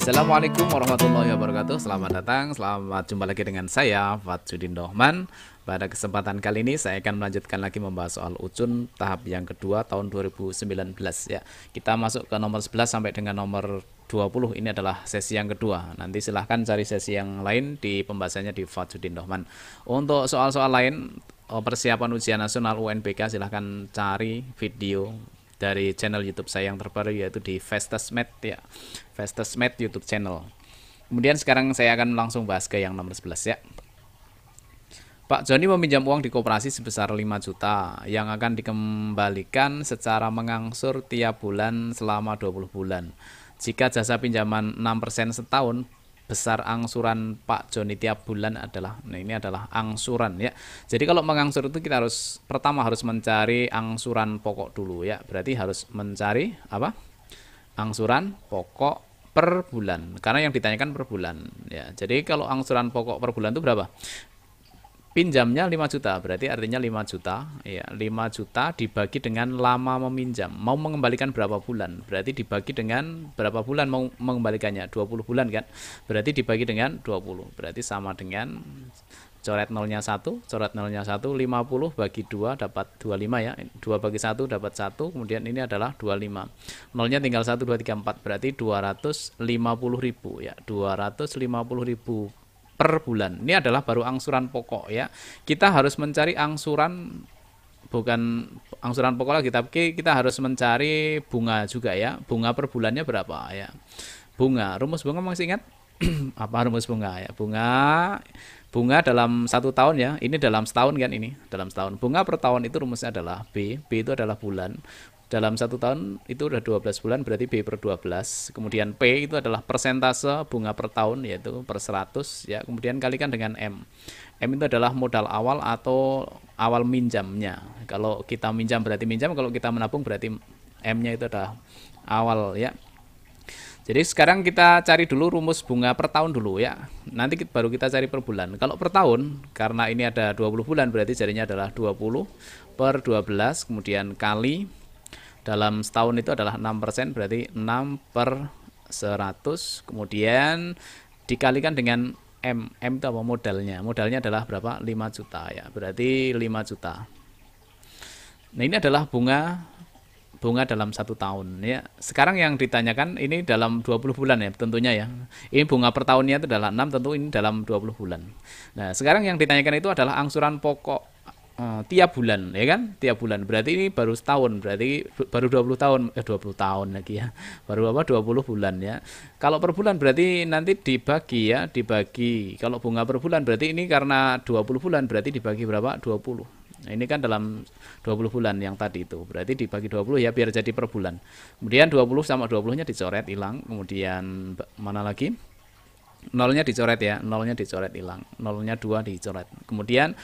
Assalamualaikum warahmatullahi wabarakatuh. Selamat datang, selamat jumpa lagi dengan saya Fatsudin Dohman. Pada kesempatan kali ini saya akan melanjutkan lagi membahas soal ucun tahap yang kedua tahun 2019 ya. Kita masuk ke nomor 11 sampai dengan nomor 20. Ini adalah sesi yang kedua. Nanti silahkan cari sesi yang lain di pembahasannya di Fatsudin Dohman. Untuk soal-soal lain persiapan ujian nasional UNBK silahkan cari video dari channel YouTube saya yang terbaru, yaitu di Fastestmed ya, Fastestmed YouTube channel. Kemudian sekarang saya akan langsung bahas ke yang nomor 11 ya. Pak Joni meminjam uang di koperasi sebesar 5 juta yang akan dikembalikan secara mengangsur tiap bulan selama 20 bulan. Jika jasa pinjaman 6% setahun, besar angsuran Pak Joni tiap bulan adalah, nah ini adalah angsuran ya. Jadi kalau mengangsur itu kita pertama harus mencari angsuran pokok dulu ya. Berarti harus mencari apa? Angsuran pokok per bulan. Karena yang ditanyakan per bulan ya. Jadi kalau angsuran pokok per bulan itu berapa? Pinjamnya 5 juta, berarti artinya 5 juta ya, 5 juta dibagi dengan lama meminjam. Mau mengembalikan berapa bulan? Berarti dibagi dengan berapa bulan mau mengembalikannya? 20 bulan kan? Berarti dibagi dengan 20. Berarti sama dengan coret nolnya 1, coret nolnya 1, 50 bagi 2 dapat 25 ya. 2 bagi 1 dapat 1, kemudian ini adalah 25. Nolnya tinggal 1, 2, 3, 4, berarti 250.000 ya. 250.000 per bulan. Ini adalah baru angsuran pokok ya. Kita harus mencari angsuran, bukan angsuran pokok lagi, tapi kita harus mencari bunga juga ya. Bunga per bulannya berapa ya? Bunga, rumus bunga masih ingat? Apa rumus bunga ya? Bunga dalam 1 tahun ya. Ini dalam setahun kan, ini dalam setahun. Bunga per tahun itu rumusnya adalah B. B itu adalah bulan. Dalam 1 tahun itu udah 12 bulan, berarti B per 12. Kemudian P itu adalah persentase bunga per tahun, yaitu per 100 ya. Kemudian kalikan dengan M. M itu adalah modal awal atau awal minjamnya. Kalau kita minjam berarti minjam, kalau kita menabung berarti M-nya itu adalah awal ya. Jadi sekarang kita cari dulu rumus bunga per tahun dulu ya. Nanti baru kita cari per bulan. Kalau per tahun, karena ini ada 20 bulan, berarti jadinya adalah 20 per 12, kemudian kali dalam setahun itu adalah 6%, berarti 6 per 100, kemudian dikalikan dengan M. M itu apa modalnya? Modalnya adalah berapa? 5 juta ya, berarti 5 juta. Nah ini adalah bunga dalam 1 tahun ya. Sekarang yang ditanyakan ini dalam 20 bulan ya tentunya ya. Ini bunga per tahunnya itu adalah 6, tentu ini dalam 20 bulan. Nah sekarang yang ditanyakan itu adalah angsuran pokok tiap bulan ya kan, tiap bulan. Berarti ini baru setahun, berarti baru 20 tahun 20 tahun lagi ya, baru 20 bulan ya. Kalau per bulan berarti nanti dibagi ya, dibagi. Kalau bunga per bulan berarti ini karena 20 bulan berarti dibagi berapa? 20. Nah, ini kan dalam 20 bulan yang tadi itu, berarti dibagi 20 ya, biar jadi per bulan. Kemudian 20 sama 20 nya dicoret hilang. Kemudian mana lagi? Nolnya dicoret ya, nolnya dicoret hilang, nolnya 2 dicoret. Kemudian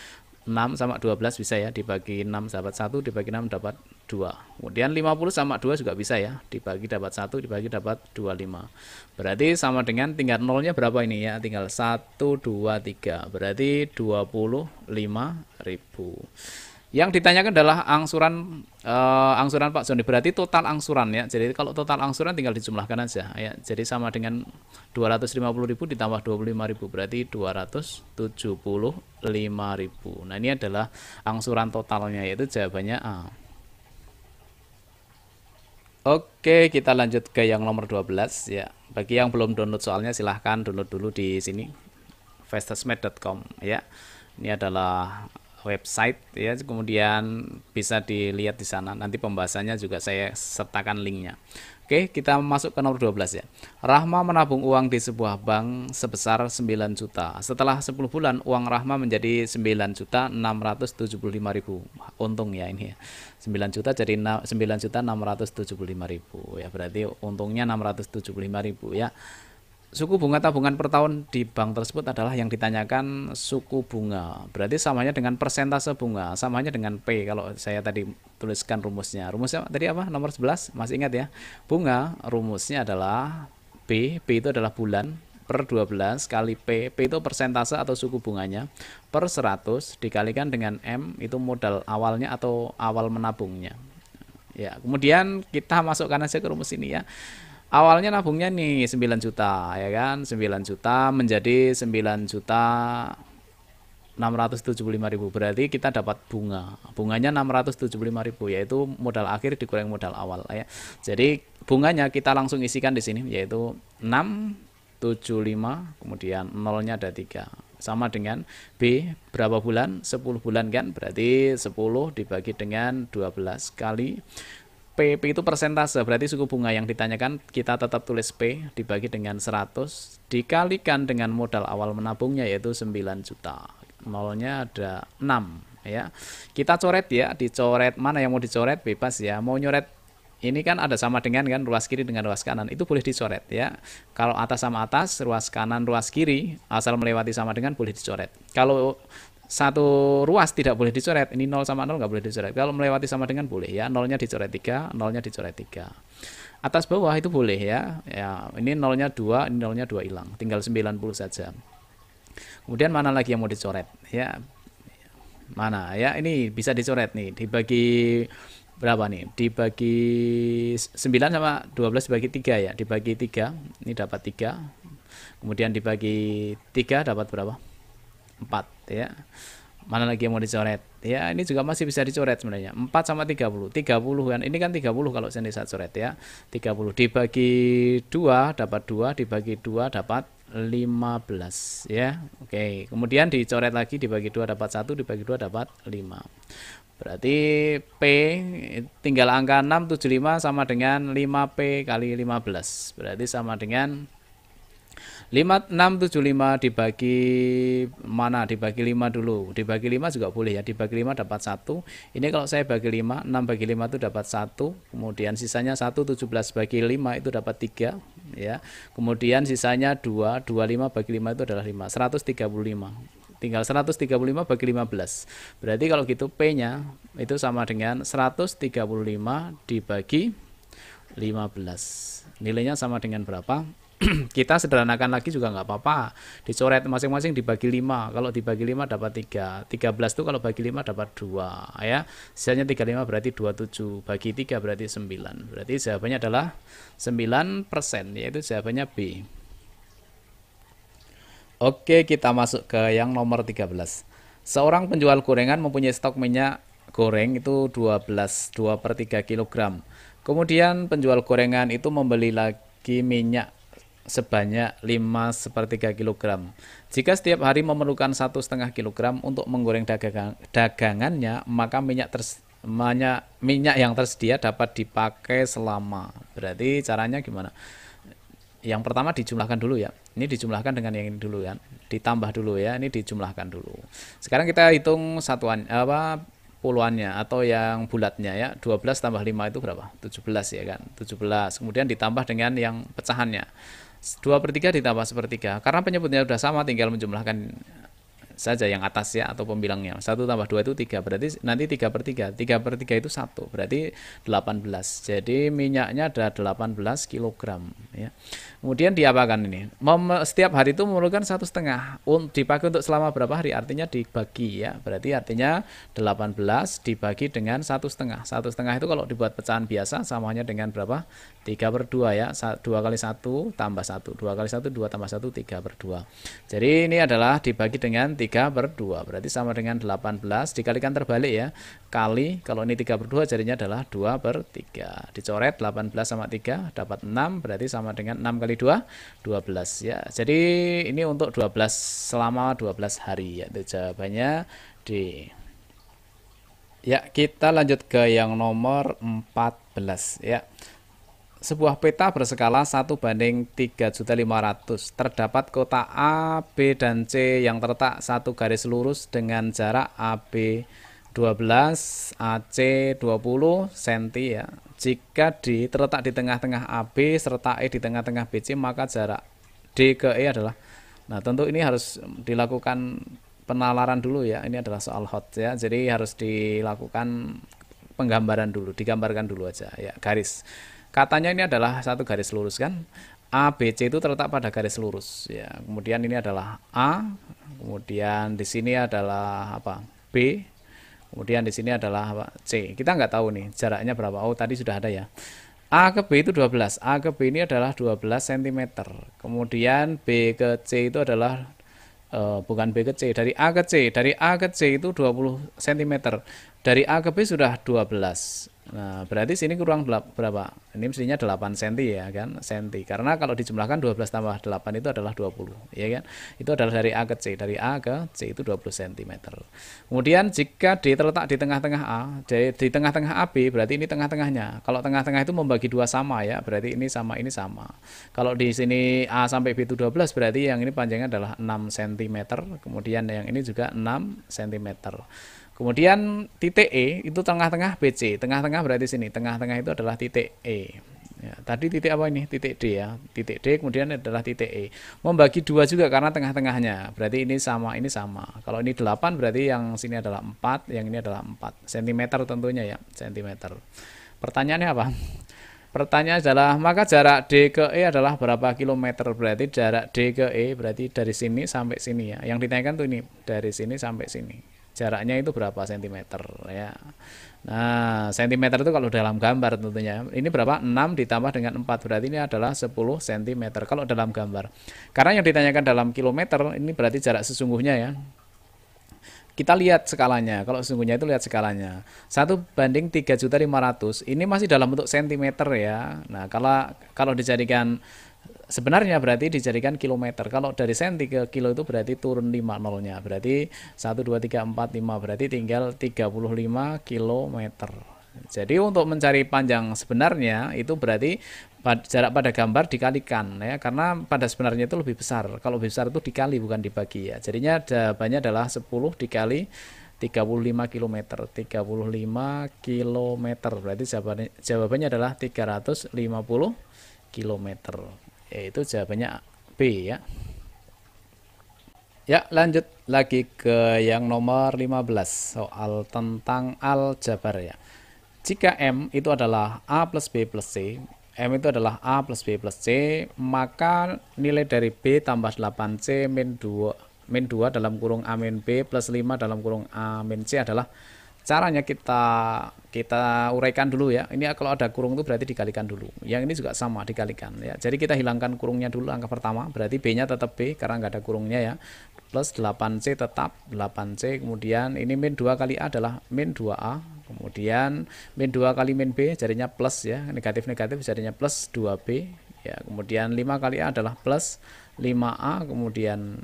6 sama 12 bisa ya, dibagi 6 dapat 1, dibagi 6 dapat 2. Kemudian 50 sama 2 juga bisa ya, dibagi dapat 1, dibagi dapat 25. Berarti sama dengan tinggal nolnya berapa ini ya, tinggal 1, 2, 3. Berarti 25.000. Yang ditanyakan adalah angsuran Pak Joni, berarti total angsuran ya. Jadi kalau total angsuran tinggal dijumlahkan aja ya. Jadi sama dengan 250.000 ditambah 25.000, berarti 275.000. Nah, ini adalah angsuran totalnya, yaitu jawabannya A. Oke, kita lanjut ke yang nomor 12 ya. Bagi yang belum download soalnya silahkan download dulu di sini fastestmed.com ya. Ini adalah website ya, kemudian bisa dilihat di sana. Nanti pembahasannya juga saya sertakan linknya. Oke, kita masuk ke nomor 12 ya. Rahma menabung uang di sebuah bank sebesar 9 juta. Setelah 10 bulan uang Rahma menjadi 9.675.000. Untung ya ini ya. 9 juta jadi 9.675.000 ya. Berarti untungnya 675.000 ya. Suku bunga tabungan per tahun di bank tersebut adalah yang ditanyakan suku bunga. Berarti samanya dengan persentase bunga, samanya dengan P. Kalau saya tadi tuliskan rumusnya. Rumusnya tadi apa? Nomor 11, masih ingat ya? Bunga rumusnya adalah B. B itu adalah bulan per 12 kali P. P itu persentase atau suku bunganya per 100 dikalikan dengan M, itu modal awalnya atau awal menabungnya. Ya, kemudian kita masukkan aja ke rumus ini ya. Awalnya nabungnya nih 9 juta ya kan, 9 juta menjadi 9.675.000, berarti kita dapat bunganya 675.000, yaitu modal akhir dikurang modal awal ya. Jadi bunganya kita langsung isikan di sini, yaitu 675, kemudian nolnya ada 3, sama dengan B berapa bulan, 10 bulan kan, berarti 10 dibagi dengan 12 kali P itu persentase, berarti suku bunga yang ditanyakan kita tetap tulis P dibagi dengan 100 dikalikan dengan modal awal menabungnya yaitu 9 juta. Nolnya ada 6 ya. Kita coret ya, dicoret mana yang mau dicoret bebas ya. Mau nyoret ini kan ada sama dengan kan, ruas kiri dengan ruas kanan itu boleh dicoret ya. Kalau atas sama atas, ruas kanan ruas kiri asal melewati sama dengan boleh dicoret. Kalau satu ruas tidak boleh dicoret, ini 0 sama 0 nggak boleh dicoret. Kalau melewati sama dengan boleh ya, nolnya dicoret 3, nolnya dicoret 3. Atas bawah itu boleh ya. Ya, ini nolnya 2, ini nolnya 2 hilang, tinggal 90 saja. Kemudian mana lagi yang mau dicoret ya? Mana ya, ini bisa dicoret nih, dibagi berapa nih? Dibagi 9 sama 12 dibagi 3 ya, dibagi 3, ini dapat 3. Kemudian dibagi 3 dapat berapa? 4 ya. Mana lagi yang mau dicoret ya, ini juga masih bisa dicoret sebenarnya. 4 sama 30 kan, ini kan 30 kalau saya bisa coret ya. 30 dibagi 2 dapat 2, dibagi 2 dapat 15 ya. Oke, kemudian dicoret lagi, dibagi 2 dapat 1, dibagi 2 dapat 5. Berarti P tinggal angka 675 sama dengan 5P kali 15, berarti sama dengan 5675 dibagi mana, dibagi 5 dulu, dibagi 5 juga boleh ya, dibagi 5 dapat 1. Ini kalau saya bagi 5, 6 bagi 5 itu dapat 1, kemudian sisanya 1, 17 bagi 5 itu dapat 3 ya. Kemudian sisanya 2, 25 bagi 5 itu adalah 5, 135. Tinggal 135 bagi 15. Berarti kalau gitu P-nya itu sama dengan 135 dibagi 15. Nilainya sama dengan berapa? Kita sederhanakan lagi juga nggak apa-apa, dicoret masing-masing dibagi 5, kalau dibagi 5 dapat 3, 13 itu kalau bagi 5 dapat 2 ya, sisanya 35 berarti 27, bagi 3 berarti 9, berarti jawabannya adalah 9%, yaitu jawabannya B. Oke, kita masuk ke yang nomor 13. Seorang penjual gorengan mempunyai stok minyak goreng itu 2/3 kg. Kemudian penjual gorengan itu membeli lagi minyak sebanyak 5/3 kg. Jika setiap hari memerlukan 1,5 kg untuk menggoreng dagangannya, maka minyak yang tersedia dapat dipakai selama. Berarti caranya gimana? Yang pertama dijumlahkan dulu ya. Ini dijumlahkan dengan yang ini dulu kan. Ditambah dulu ya. Ini dijumlahkan dulu. Sekarang kita hitung satuan puluhannya atau yang bulatnya ya. 12 tambah 5 itu berapa? 17 ya kan. 17. Kemudian ditambah dengan yang pecahannya. 2/3 ditambah 1/3. Karena penyebutnya sudah sama, tinggal menjumlahkan saja yang atas ya, atau pembilangnya. 1 tambah 2 itu 3, berarti nanti 3/3. 3/3 itu 1, berarti 18. Jadi minyaknya ada 18 kg ya. Kemudian diapakan ini? Setiap hari itu memerlukan 1,5 dipakai untuk selama berapa hari? Artinya dibagi ya. Berarti artinya 18 dibagi dengan 1,5. 1,5 itu kalau dibuat pecahan biasa samanya dengan berapa? 3/2 ya. 2 kali 1 tambah 1. 2 kali 1 2 tambah 1 3/2. Jadi ini adalah dibagi dengan 3/2. Berarti sama dengan 18 dikalikan terbalik ya. Kali, kalau ini 3/2 jadinya adalah 2/3. Dicoret 18 sama 3 dapat 6, berarti sama dengan 6 kali 2 12 ya. Jadi ini untuk 12 selama 12 hari ya. Itu jawabannya D. Ya, kita lanjut ke yang nomor 14 ya. Sebuah peta berskala 1/3.500. Terdapat kota A, B, dan C yang terletak satu garis lurus dengan jarak AB 12, AC 20 cm ya. Jika D terletak di tengah-tengah AB serta E di tengah-tengah BC, maka jarak D ke E adalah. Nah, tentu ini harus dilakukan penalaran dulu ya. Ini adalah soal hot ya. Jadi harus dilakukan penggambaran dulu, digambarkan dulu aja ya, garis. Katanya ini adalah satu garis lurus kan. ABC itu terletak pada garis lurus ya. Kemudian ini adalah A, kemudian di sini adalah apa? B. Kemudian di sini adalah apa? C. Kita nggak tahu nih jaraknya berapa. Oh, tadi sudah ada ya. A ke B itu 12. A ke B ini adalah 12 cm. Kemudian B ke C itu adalah bukan B ke C, dari A ke C. Dari A ke C itu 20 cm. Dari A ke B sudah 12. Nah, berarti sini kurang berapa? Ini mestinya 8 cm ya kan, senti. Karena kalau dijumlahkan 12 tambah 8 itu adalah 20, ya kan? Itu adalah dari A ke C. Dari A ke C itu 20 cm. Kemudian jika D terletak di tengah-tengah A, di tengah-tengah AB, berarti ini tengah-tengahnya. Kalau tengah-tengah itu membagi dua sama ya, berarti ini sama ini sama. Kalau di sini A sampai B itu 12, berarti yang ini panjangnya adalah 6 cm, kemudian yang ini juga 6 cm. Kemudian titik E itu tengah-tengah BC. Tengah-tengah berarti sini. Tengah-tengah itu adalah titik E. Ya, tadi titik apa ini? Titik D ya. Titik D kemudian adalah titik E. Membagi dua juga karena tengah-tengahnya. Berarti ini sama, ini sama. Kalau ini 8 berarti yang sini adalah 4, yang ini adalah 4 cm tentunya ya, cm. Pertanyaannya apa? Pertanyaan adalah maka jarak D ke E adalah berapa kilometer? Berarti jarak D ke E berarti dari sini sampai sini ya. Yang ditanyakan tuh ini dari sini sampai sini. Jaraknya itu berapa sentimeter ya. Nah, sentimeter itu kalau dalam gambar tentunya. Ini berapa? 6 ditambah dengan 4 berarti ini adalah 10 cm kalau dalam gambar. Karena yang ditanyakan dalam kilometer ini berarti jarak sesungguhnya ya. Kita lihat skalanya. Kalau sesungguhnya itu lihat skalanya. 1/3.500 ini masih dalam bentuk sentimeter ya. Nah, kalau dijadikan sebenarnya berarti dijadikan kilometer. Kalau dari senti ke kilo itu berarti turun 5 nolnya. Berarti 1, 2, 3, 4, 5. Berarti tinggal 35 kilometer. Jadi untuk mencari panjang sebenarnya itu berarti jarak pada gambar dikalikan ya. Karena pada sebenarnya itu lebih besar. Kalau lebih besar itu dikali bukan dibagi ya. Jadinya jawabannya adalah 10 dikali 35 km. 35 km. Berarti jawabannya adalah 350 km. Yaitu jawabannya B ya. Ya, lanjut lagi ke yang nomor 15, soal tentang aljabar ya. Jika M itu adalah A plus B plus C, M itu adalah A plus B plus C, maka nilai dari B tambah 8C min 2 dalam kurung A min B plus 5 dalam kurung A min C adalah. Caranya kita uraikan dulu ya. Ini kalau ada kurung itu berarti dikalikan dulu. Yang ini juga sama dikalikan ya. Jadi kita hilangkan kurungnya dulu angka pertama. Berarti B-nya tetap B karena nggak ada kurungnya ya. Plus 8C tetap 8C. Kemudian ini min 2 kali A adalah min 2A. Kemudian min 2 kali min B jadinya plus ya. Negatif-negatif jadinya plus 2B. Ya, kemudian 5 kali A adalah plus 5A. Kemudian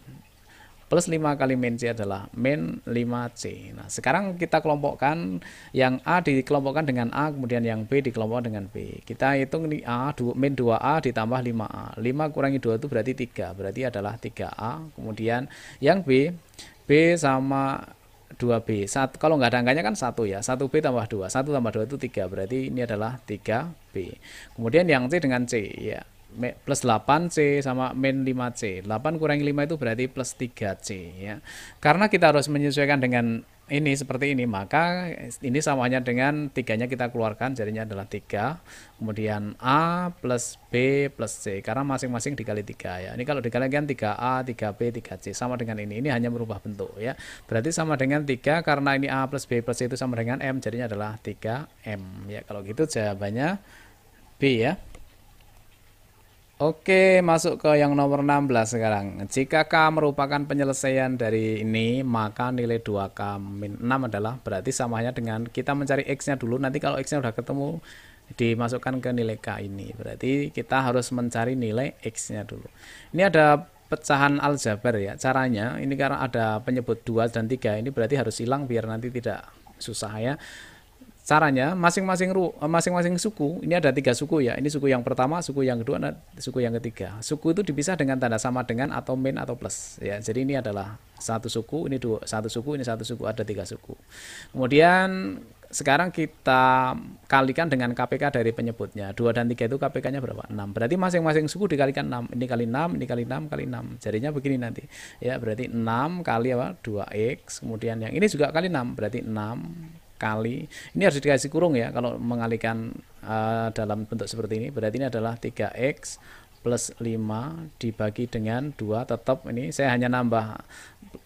plus 5 kali min C adalah min 5C. Nah, sekarang kita kelompokkan yang A dikelompokkan dengan A, kemudian yang B dikelompokkan dengan B. Kita hitung ini A, min 2A ditambah 5A. 5 kurangi 2 itu berarti 3, berarti adalah 3A. Kemudian yang B sama 2B. Kalau nggak ada angkanya kan 1 ya. 1B tambah 2. 1 tambah 2 itu 3, berarti ini adalah 3B. Kemudian yang C dengan C ya. Plus 8C sama min 5C. 8 kurangi 5 itu berarti plus 3C ya. Karena kita harus menyesuaikan dengan ini seperti ini, maka ini samanya dengan 3-nya kita keluarkan, jadinya adalah 3. Kemudian A plus B plus C, karena masing-masing dikali 3 ya. Ini kalau dikalikan 3A, 3B, 3C sama dengan ini. Ini hanya merubah bentuk ya. Berarti sama dengan 3 karena ini A plus B plus C itu sama dengan M, jadinya adalah 3M ya. Kalau gitu jawabannya B ya. Oke, masuk ke yang nomor 16 sekarang. Jika K merupakan penyelesaian dari ini, maka nilai 2K min 6 adalah berarti samanya dengan kita mencari X-nya dulu. Nanti kalau X-nya udah ketemu, dimasukkan ke nilai K ini. Berarti kita harus mencari nilai X-nya dulu. Ini ada pecahan aljabar ya. Caranya, ini karena ada penyebut 2 dan 3, ini berarti harus hilang biar nanti tidak susah ya. Caranya masing-masing suku, ini ada 3 suku ya. Ini suku yang pertama, suku yang kedua, dan suku yang ketiga. Suku itu dipisah dengan tanda sama dengan atau min atau plus ya. Jadi ini adalah satu suku, ini satu suku, ini satu suku, ada 3 suku. Kemudian sekarang kita kalikan dengan KPK dari penyebutnya. 2 dan 3 itu KPK-nya berapa? 6. Berarti masing-masing suku dikalikan 6. Ini kali 6, ini kali 6, kali 6. Jadinya begini nanti. Ya, berarti 6 kali apa? 2X. Kemudian yang ini juga kali 6, berarti 6 kali, ini harus dikasih kurung ya kalau mengalihkan dalam bentuk seperti ini. Berarti ini adalah 3X plus 5 dibagi dengan 2, tetap ini saya hanya nambah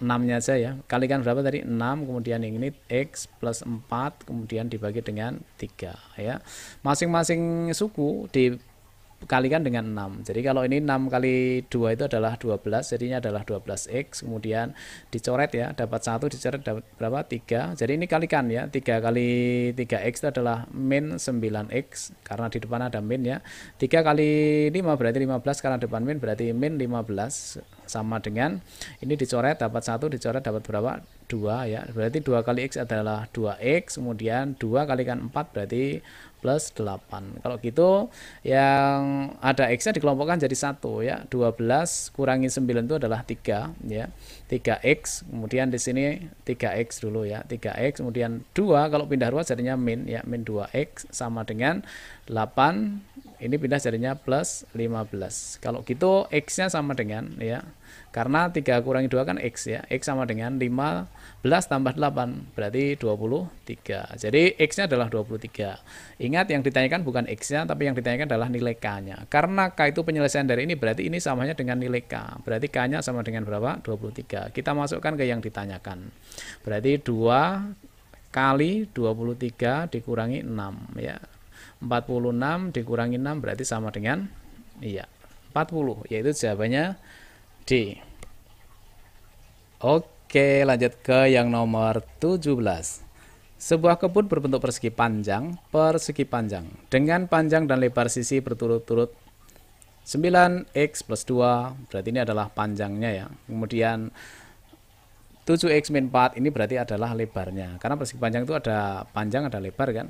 6-nya aja ya. Kalikan berapa tadi? 6, kemudian yang ini X plus 4, kemudian dibagi dengan 3 ya. Masing-masing suku dikalikan dengan 6. Jadi kalau ini 6 kali 2 itu adalah 12, jadinya adalah 12X, kemudian dicoret ya, dapat 1, dicoret dapat berapa? 3. Jadi ini kalikan ya, 3 kali 3X itu adalah min 9X, karena di depan ada min ya. 3 kali 5 berarti 15, karena depan min berarti min 15, sama dengan ini dicoret dapat 1, dicoret dapat berapa? 2 ya. Berarti 2 kali X adalah 2X, kemudian 2 kalikan 4 berarti plus 8. Kalau gitu yang ada X-nya dikelompokkan jadi 1 ya. 12 kurangi 9 itu adalah 3 ya. 3X, kemudian di sini 3X dulu ya. 3X, kemudian 2 kalau pindah ruas jadinya min ya, min 2X sama dengan 8. Ini pindah jadinya plus 15. Kalau gitu X-nya sama dengan ya. Karena 3 kurangi 2 kan X ya. X sama dengan 15 tambah 8 berarti 23. Jadi X-nya adalah 23. Ingat yang ditanyakan bukan X-nya, tapi yang ditanyakan adalah nilai K-nya. Karena K itu penyelesaian dari ini, berarti ini samanya dengan nilai K. Berarti K-nya sama dengan berapa? 23. Kita masukkan ke yang ditanyakan. Berarti 2 kali 23 dikurangi 6 ya. 46 dikurangi 6 berarti sama dengan iya 40, yaitu jawabannya D. Oke, lanjut ke yang nomor 17. Sebuah kebun berbentuk persegi panjang dengan panjang dan lebar sisi berturut-turut 9X plus 2, berarti ini adalah panjangnya ya. Kemudian 7X min 4 ini berarti adalah lebarnya, karena persegi panjang itu ada panjang ada lebar kan.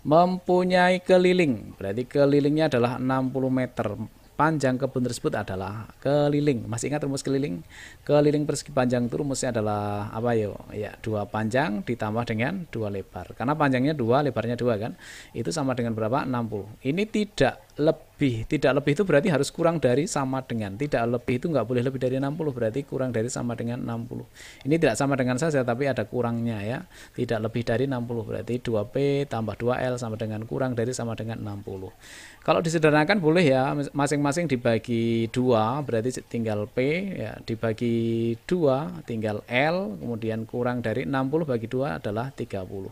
Mempunyai keliling, berarti kelilingnya adalah 60 meter. Panjang kebun tersebut adalah keliling. Masih ingat rumus keliling? Keliling persegi panjang itu rumusnya adalah apa yo? Ya, 2 panjang ditambah dengan 2 lebar. Karena panjangnya 2, lebarnya 2 kan. Itu sama dengan berapa? 60. Ini tidak lebih. Tidak lebih itu berarti harus kurang dari sama dengan. Tidak lebih itu nggak boleh lebih dari 60, berarti kurang dari sama dengan 60. Ini tidak sama dengan saja, tapi ada kurangnya ya. Tidak lebih dari 60, berarti 2P tambah 2L sama dengan kurang dari sama dengan 60. Kalau disederhanakan boleh ya, masing-masing dibagi 2, berarti tinggal P ya, dibagi 2 tinggal L, kemudian kurang dari 60 bagi 2 adalah 30.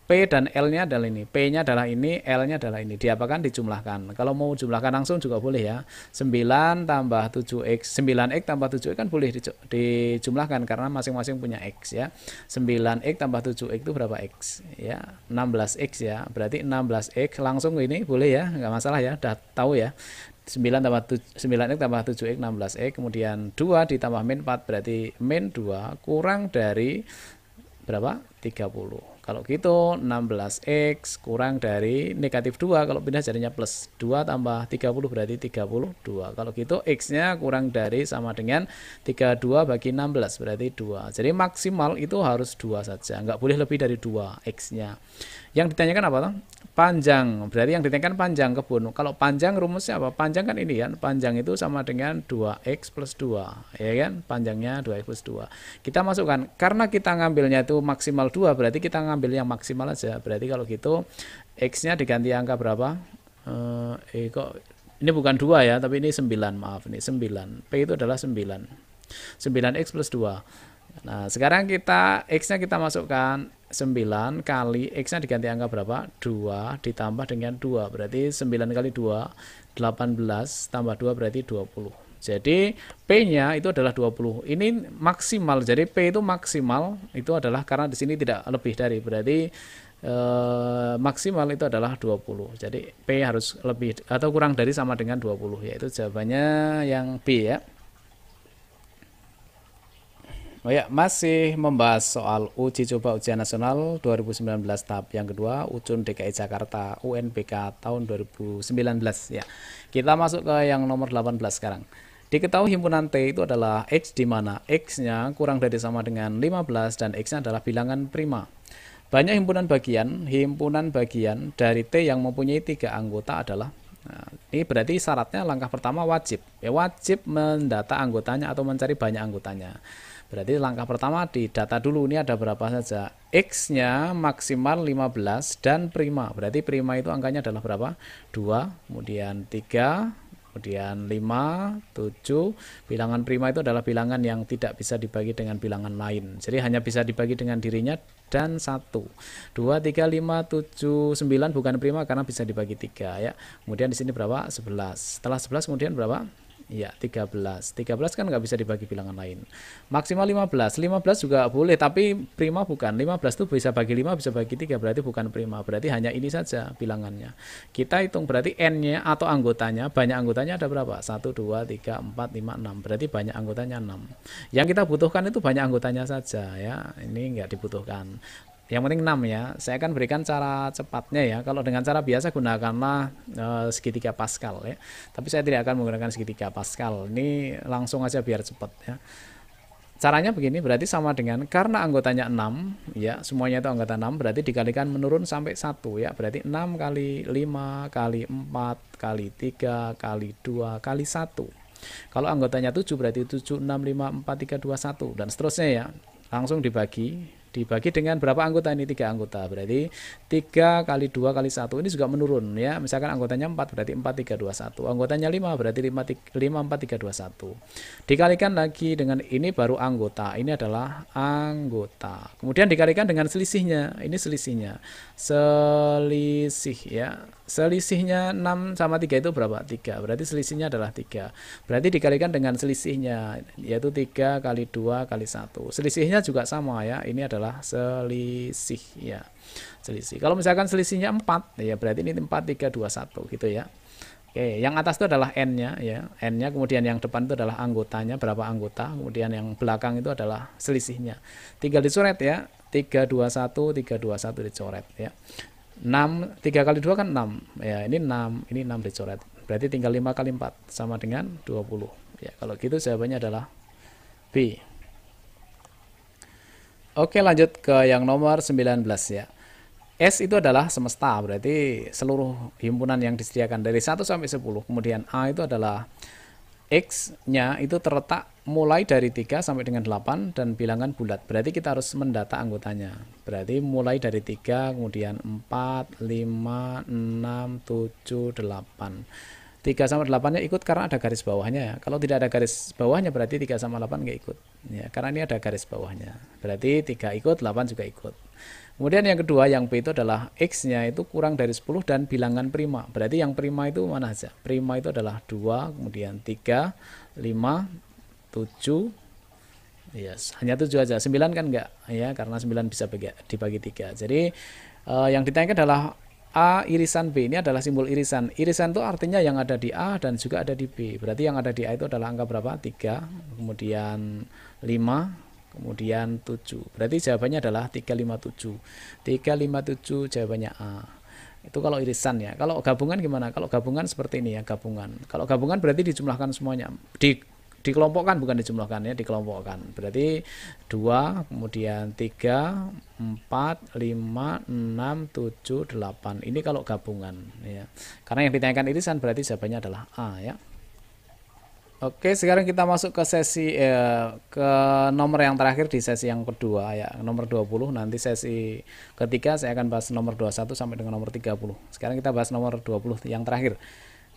P dan L-nya adalah ini, P-nya adalah ini, L-nya adalah ini. Diapakan? Dijumlahkan. Kalau mau jumlahkan langsung juga boleh ya. 9 tambah 7X, 9X tambah 7X kan boleh dijumlahkan karena masing-masing punya X ya. 9X tambah 7X itu berapa X? Ya, 16X ya. Berarti 16X langsung ini boleh ya, nggak masalah ya, udah tahu ya. 9X tambah 7X 16X, kemudian 2 ditambah min 4 berarti min 2 kurang dari berapa? 30. Kalau gitu 16X kurang dari negatif 2, kalau pindah jadinya plus 2 tambah 30 berarti 32. Kalau gitu X-nya kurang dari sama dengan 32 bagi 16 berarti 2. Jadi maksimal itu harus 2 saja, nggak boleh lebih dari 2 X-nya. Yang ditanyakan apa toh? Panjang, berarti yang ditanyakan panjang kebun. Kalau panjang rumusnya apa? Panjang kan ini kan, panjang itu sama dengan 2X plus 2 ya kan, panjangnya 2X plus 2. Kita masukkan, karena kita ngambilnya itu maksimal 2, berarti kita ngambil yang maksimal aja. Berarti kalau gitu X-nya diganti angka berapa? Kok ini bukan 2 ya, tapi ini 9, maaf, ini 9. P itu adalah 9. 9X plus 2. Nah, sekarang kita X-nya kita masukkan 9 kali X-nya diganti angka berapa? 2 ditambah dengan 2. Berarti 9 kali 2, 18 tambah 2 berarti 20. Jadi P-nya itu adalah 20. Ini maksimal. Jadi P itu maksimal itu adalah karena di sini tidak lebih dari. Berarti maksimal itu adalah 20. Jadi P harus lebih atau kurang dari sama dengan 20, yaitu jawabannya yang B ya. Oh ya, masih membahas soal uji coba ujian nasional 2019 tahap yang kedua, UCUN DKI Jakarta UNBK tahun 2019 ya. Kita masuk ke yang nomor 18 sekarang. Diketahui himpunan T itu adalah X, di mana X-nya kurang dari sama dengan 15 dan X-nya adalah bilangan prima. Banyak himpunan bagian dari T yang mempunyai 3 anggota adalah. Nah, ini berarti syaratnya langkah pertama wajib. Ya, wajib mendata anggotanya atau mencari banyak anggotanya. Berarti langkah pertama didata dulu, ini ada berapa saja. X-nya maksimal 15 dan prima. Berarti prima itu angkanya adalah berapa? 2, kemudian 3, kemudian 5, 7. Bilangan prima itu adalah bilangan yang tidak bisa dibagi dengan bilangan lain. Jadi hanya bisa dibagi dengan dirinya dan 1. 2, 3, 5, 7, 9 bukan prima karena bisa dibagi 3 ya. Kemudian di sini berapa? 11. Setelah 11 kemudian berapa? Ya, 13. 13 kan nggak bisa dibagi bilangan lain. Maksimal 15. 15 juga boleh, tapi prima bukan. 15 itu bisa bagi 5, bisa bagi 3, berarti bukan prima. Berarti hanya ini saja bilangannya. Kita hitung berarti N-nya atau anggotanya, banyak anggotanya ada berapa? 1, 2, 3, 4, 5, 6. Berarti banyak anggotanya 6. Yang kita butuhkan itu banyak anggotanya saja ya. Ini nggak dibutuhkan. Yang penting 6 ya. Saya akan berikan cara cepatnya ya. Kalau dengan cara biasa gunakanlah segitiga Pascal ya. Tapi saya tidak akan menggunakan segitiga Pascal. Ini langsung aja biar cepat ya. Caranya begini, berarti sama dengan karena anggotanya 6 ya, semuanya itu anggota 6 berarti dikalikan menurun sampai 1 ya. Berarti 6 kali 5 kali 4 kali 3 kali 2 kali 1. Kalau anggotanya 7 berarti 7, 6, 5, 4, 3, 2, 1 dan seterusnya ya. Langsung dibagi dengan berapa anggota ini? 3 anggota, berarti 3 kali 2 kali 1 ini juga menurun ya. Misalkan anggotanya 4 berarti 4, 3, 2, 1. Anggotanya 5 berarti 5, 4, 3, 2, 1. Dikalikan lagi dengan ini baru anggota. Ini adalah anggota. Kemudian dikalikan dengan selisihnya. Ini selisihnya. Selisih ya. Selisihnya 6 sama 3 itu berapa? 3. Berarti selisihnya adalah 3. Berarti dikalikan dengan selisihnya, yaitu 3 kali 2 kali 1. Selisihnya juga sama ya. Ini adalah selisih ya. Selisih. Kalau misalkan selisihnya 4, ya berarti ini 4, 3, 2, 1 gitu ya. Oke, yang atas itu adalah N-nya ya. N-nya, kemudian yang depan itu adalah anggotanya, berapa anggota. Kemudian yang belakang itu adalah selisihnya. Tinggal dicoret ya. 3, 2, 1, 3, 2, 1 dicoret ya. 6, 3 kali 2 kan 6 ya, ini 6 dicoret, berarti tinggal 5 kali 4 sama dengan 20 ya. Kalau gitu jawabannya adalah B. Oke, lanjut ke yang nomor 19 ya. S itu adalah semesta, berarti seluruh himpunan yang disediakan dari 1 sampai 10. Kemudian A itu adalah X-nya itu terletak mulai dari 3 sampai dengan 8 dan bilangan bulat. Berarti kita harus mendata anggotanya. Berarti mulai dari 3, kemudian 4, 5, 6, 7, 8. 3 sama 8-nya ikut karena ada garis bawahnya ya. Kalau tidak ada garis bawahnya berarti 3 sama 8 nggak ikut. Ya, karena ini ada garis bawahnya. Berarti 3 ikut, 8 juga ikut. Kemudian yang kedua, yang B itu adalah X-nya itu kurang dari 10 dan bilangan prima. Berarti yang prima itu mana saja? Prima itu adalah 2, kemudian 3, 5, 7. Yes, hanya 7 aja. 9 kan enggak ya, karena 9 bisa dibagi 3. Jadi yang ditanyakan adalah A irisan B. Ini adalah simbol irisan. Irisan itu artinya yang ada di A dan juga ada di B. Berarti yang ada di A itu adalah angka berapa? 3, kemudian 5, kemudian 7. Berarti jawabannya adalah 357. 357 jawabannya A. Itu kalau irisan ya. Kalau gabungan gimana? Kalau gabungan seperti ini ya, gabungan. Kalau gabungan berarti dijumlahkan semuanya. Dikelompokkan, bukan dijumlahkan ya, dikelompokkan. Berarti 2, kemudian 3, 4, 5, 6, 7, 8. Ini kalau gabungan ya. Karena yang ditanyakan irisan berarti jawabannya adalah A ya. Oke, sekarang kita masuk ke sesi ke nomor yang terakhir di sesi yang kedua ya, nomor 20. Nanti sesi ketiga saya akan bahas nomor 21 sampai dengan nomor 30. Sekarang kita bahas nomor 20 yang terakhir.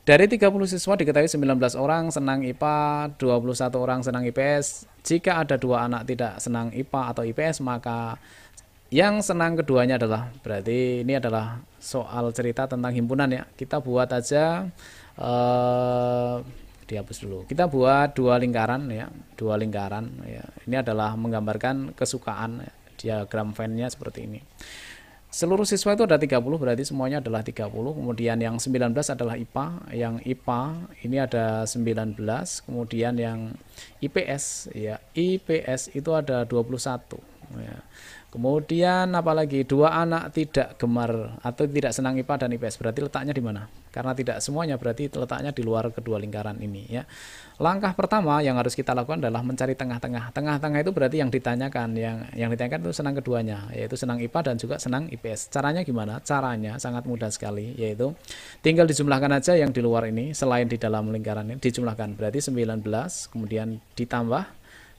Dari 30 siswa diketahui 19 orang senang IPA, 21 orang senang IPS. Jika ada 2 anak tidak senang IPA atau IPS, maka yang senang keduanya adalah, berarti ini adalah soal cerita tentang himpunan ya. Kita buat aja dihapus dulu. Kita buat 2 lingkaran ya, 2 lingkaran ya. Ini adalah menggambarkan kesukaan ya. Diagram Venn-nya seperti ini. Seluruh siswa itu ada 30, berarti semuanya adalah 30. Kemudian yang 19 adalah IPA. Yang IPA ini ada 19. Kemudian yang IPS ya, IPS itu ada 21 ya. Kemudian apalagi 2 anak tidak gemar atau tidak senang IPA dan IPS, berarti letaknya di mana? Karena tidak semuanya, berarti letaknya di luar kedua lingkaran ini ya. Langkah pertama yang harus kita lakukan adalah mencari tengah-tengah. Tengah-tengah itu berarti yang ditanyakan, yang ditanyakan itu senang keduanya, yaitu senang IPA dan juga senang IPS. Caranya gimana? Caranya sangat mudah sekali, yaitu tinggal dijumlahkan aja yang di luar ini selain di dalam lingkaran ini dijumlahkan. Berarti 19 kemudian ditambah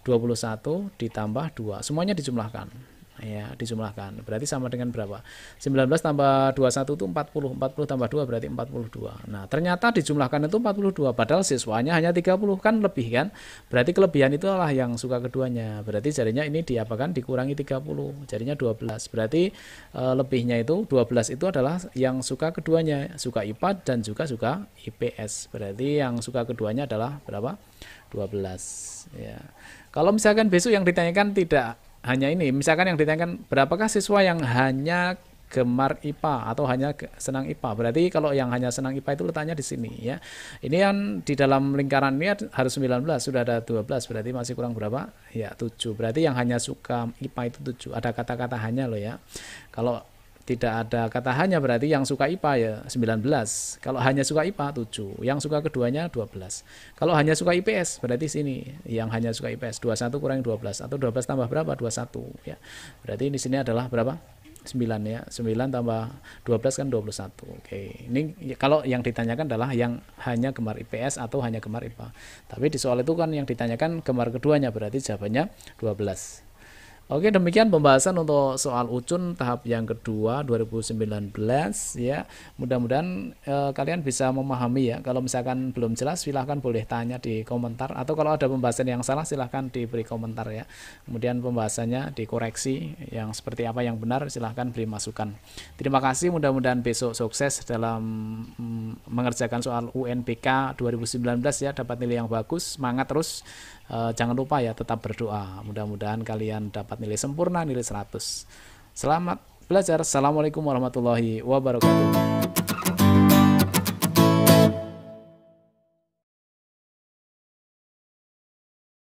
21 ditambah 2. Semuanya dijumlahkan. ya, dijumlahkan. Berarti sama dengan berapa? 19 tambah 21 itu 40. 40 tambah 2 berarti 42. Nah, ternyata dijumlahkan itu 42, padahal siswanya hanya 30, kan lebih kan? Berarti kelebihan itu adalah yang suka keduanya. Berarti jadinya ini diapakan? Dikurangi 30. Jadinya 12. Berarti lebihnya itu 12 itu adalah yang suka keduanya, suka IPA dan juga suka IPS. Berarti yang suka keduanya adalah berapa? 12 ya. Kalau misalkan besok yang ditanyakan tidak hanya ini, misalkan yang ditanyakan berapakah siswa yang hanya gemar IPA atau hanya senang IPA. Berarti kalau yang hanya senang IPA itu letaknya di sini ya. Ini kan di dalam lingkaran ini harus 19, sudah ada 12, berarti masih kurang berapa? Ya 7. Berarti yang hanya suka IPA itu 7. Ada kata-kata hanya loh ya. Kalau tidak ada kata hanya berarti yang suka IPA ya 19. Kalau hanya suka IPA 7. Yang suka keduanya 12. Kalau hanya suka IPS berarti sini yang hanya suka IPS 21 kurangi 12 atau 12 tambah berapa? 21 ya. Berarti di sini adalah berapa? 9 ya. 9 tambah 12 kan 21. Oke. Ini kalau yang ditanyakan adalah yang hanya gemar IPS atau hanya gemar IPA. Tapi di soal itu kan yang ditanyakan gemar keduanya, berarti jawabannya 12. Oke, demikian pembahasan untuk soal UCUN tahap yang kedua 2019 ya. Mudah-mudahan kalian bisa memahami ya. Kalau misalkan belum jelas silahkan boleh tanya di komentar, atau kalau ada pembahasan yang salah silahkan diberi komentar ya. Kemudian pembahasannya dikoreksi, yang seperti apa yang benar silahkan beri masukan. Terima kasih, mudah-mudahan besok sukses dalam mengerjakan soal UNBK 2019 ya, dapat nilai yang bagus, semangat terus. Jangan lupa ya tetap berdoa, mudah-mudahan kalian dapat nilai sempurna, nilai 100. Selamat belajar. Assalamualaikum warahmatullahi wabarakatuh.